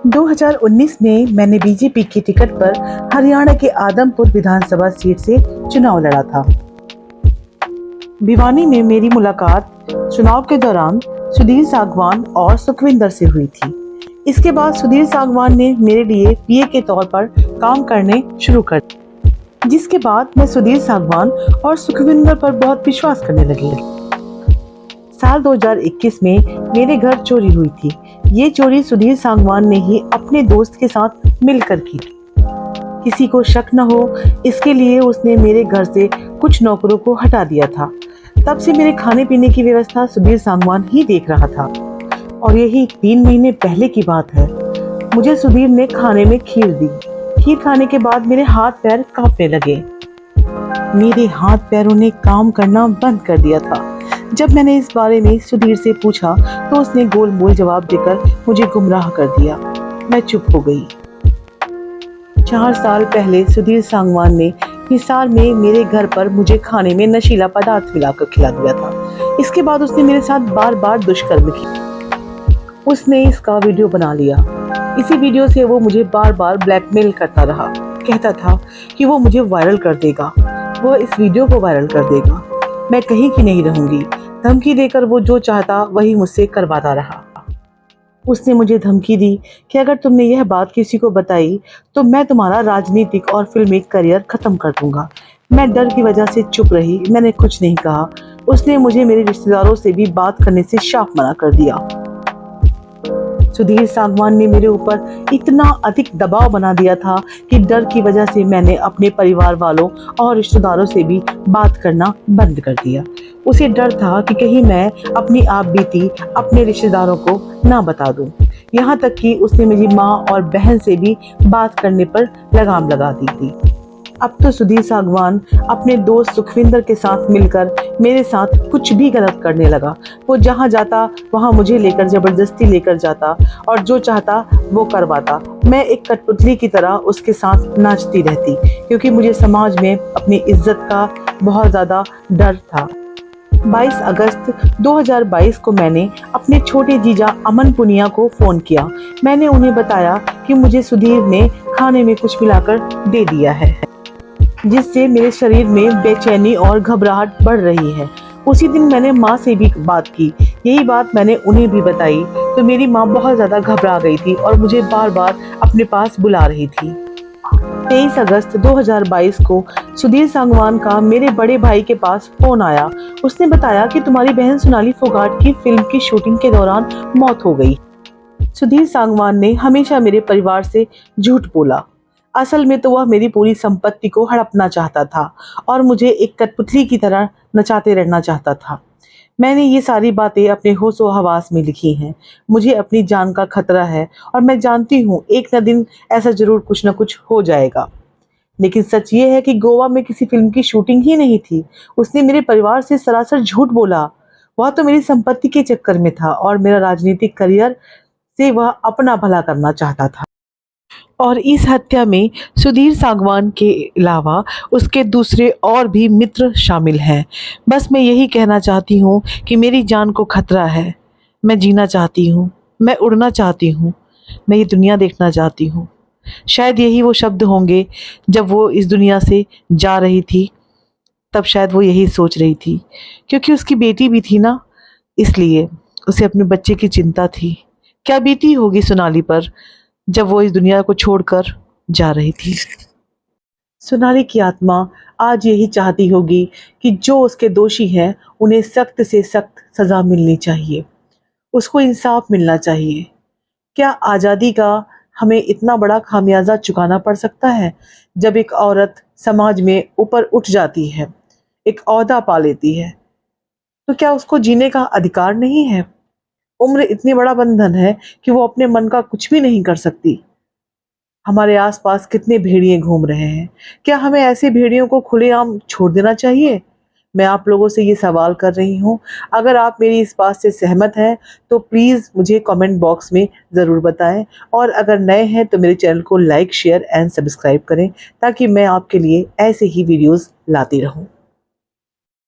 2019 में मैंने बीजेपी की टिकट पर हरियाणा के आदमपुर विधानसभा सीट से चुनाव लड़ा था। भिवानी में मेरी मुलाकात चुनाव के दौरान सुधीर सांगवान और सुखविंदर से हुई थी। इसके बाद सुधीर सांगवान ने मेरे लिए पीए के तौर पर काम करने शुरू कर दिया, जिसके बाद मैं सुधीर सांगवान और सुखविंदर पर बहुत विश्वास करने लगी। साल 2021 में मेरे घर चोरी हुई थी। ये चोरी सुधीर सांगवान ने ही अपने दोस्त के साथ मिलकर की। किसी को शक न हो इसके लिए उसने मेरे घर से कुछ नौकरों को हटा दिया था। तब से मेरे खाने पीने की व्यवस्था सुधीर सांगवान ही देख रहा था और यही 3 महीने पहले की बात है। मुझे सुधीर ने खाने में खीर दी। खीर खाने के बाद मेरे हाथ पैर कांपने लगे। मेरे हाथ पैरों ने काम करना बंद कर दिया था। जब मैंने इस बारे में सुधीर से पूछा तो उसने गोल मोल जवाब देकर मुझे गुमराह कर दिया। मैं चुप हो गई। 4 साल पहले सुधीर सांगवान ने हिसार में मेरे घर पर मुझे खाने में नशीला पदार्थ मिलाकर खिला दिया था। इसके बाद उसने मेरे साथ बार बार दुष्कर्म किया। उसने इसका वीडियो बना लिया। इसी वीडियो से वो मुझे बार बार ब्लैकमेल करता रहा। कहता था कि वो मुझे वायरल कर देगा, वो इस वीडियो को वायरल कर देगा, मैं कहीं की नहीं रहूंगी। धमकी देकर वो जो चाहता वही मुझसे करवाता रहा। उसने मुझे धमकी दी कि अगर तुमने यह बात किसी को बताई तो मैं तुम्हारा राजनीतिक और फिल्मी करियर खत्म कर दूंगा। मैं डर की वजह से चुप रही, मैंने कुछ नहीं कहा। उसने मुझे मेरे रिश्तेदारों से भी बात करने से साफ मना कर दिया। सुधीर सांगवान ने मेरे ऊपर इतना अधिक दबाव बना दिया था कि डर की वजह से मैंने अपने परिवार वालों और रिश्तेदारों से भी बात करना बंद कर दिया। उसे डर था कि कहीं मैं अपनी आप बीती अपने रिश्तेदारों को ना बता दूं। यहाँ तक कि उसने मेरी माँ और बहन से भी बात करने पर लगाम लगा दी थी। अब तो सुधीर सांगवान अपने दोस्त सुखविंदर के साथ मिलकर मेरे साथ कुछ भी गलत करने लगा। वो जहाँ जाता वहाँ मुझे लेकर जबरदस्ती लेकर जाता और जो चाहता वो करवाता। मैं एक कठपुतली की तरह उसके साथ नाचती रहती क्योंकि मुझे समाज में अपनी इज्जत का बहुत ज़्यादा डर था। 22 अगस्त 2022 को मैंने अपने छोटे जीजा अमन पुनिया को फ़ोन किया। मैंने उन्हें बताया कि मुझे सुधीर ने खाने में कुछ मिलाकर दे दिया है, जिससे मेरे शरीर में बेचैनी और घबराहट बढ़ रही है। उसी दिन मैंने माँ से भी बात की। यही बात मैंने उन्हें भी बताई तो मेरी माँ बहुत ज़्यादा घबरा गई थी और मुझे बार बार अपने पास बुला रही थी। 23 अगस्त 2022 को सुधीर सांगवान का मेरे बड़े भाई के पास फोन आया। उसने बताया कि तुम्हारी बहन सोनाली फोगाट की फिल्म की शूटिंग के दौरान मौत हो गई। सुधीर सांगवान ने हमेशा मेरे परिवार से झूठ बोला। असल में तो वह मेरी पूरी संपत्ति को हड़पना चाहता था और मुझे एक कठपुतली की तरह नचाते रहना चाहता था। मैंने ये सारी बातें अपने होशो हवास में लिखी हैं। मुझे अपनी जान का खतरा है और मैं जानती हूँ एक न दिन ऐसा जरूर कुछ न कुछ हो जाएगा। लेकिन सच ये है कि गोवा में किसी फिल्म की शूटिंग ही नहीं थी। उसने मेरे परिवार से सरासर झूठ बोला। वह तो मेरी संपत्ति के चक्कर में था और मेरा राजनीतिक करियर से वह अपना भला करना चाहता था। और इस हत्या में सुधीर सांगवान के अलावा उसके दूसरे और भी मित्र शामिल हैं। बस मैं यही कहना चाहती हूँ कि मेरी जान को खतरा है। मैं जीना चाहती हूँ, मैं उड़ना चाहती हूँ, मैं ये दुनिया देखना चाहती हूँ। शायद यही वो शब्द होंगे जब वो इस दुनिया से जा रही थी, तब शायद वो यही सोच रही थी, क्योंकि उसकी बेटी भी थी ना, इसलिए उसे अपने बच्चे की चिंता थी। क्या बीती होगी सोनाली पर जब वो इस दुनिया को छोड़कर जा रही थी। सोनाली की आत्मा आज यही चाहती होगी कि जो उसके दोषी हैं उन्हें सख्त से सख्त सजा मिलनी चाहिए। उसको इंसाफ मिलना चाहिए। क्या आज़ादी का हमें इतना बड़ा खामियाजा चुकाना पड़ सकता है? जब एक औरत समाज में ऊपर उठ जाती है, एक ओहदा पा लेती है, तो क्या उसको जीने का अधिकार नहीं है? उम्र इतनी बड़ा बंधन है कि वो अपने मन का कुछ भी नहीं कर सकती। हमारे आसपास कितने भेड़िए घूम रहे हैं। क्या हमें ऐसे भेड़ियों को खुलेआम छोड़ देना चाहिए? मैं आप लोगों से ये सवाल कर रही हूँ। अगर आप मेरी इस बात से सहमत हैं तो प्लीज़ मुझे कमेंट बॉक्स में ज़रूर बताएं और अगर नए हैं तो मेरे चैनल को लाइक, शेयर एंड सब्सक्राइब करें ताकि मैं आपके लिए ऐसे ही वीडियोस लाती रहूँ।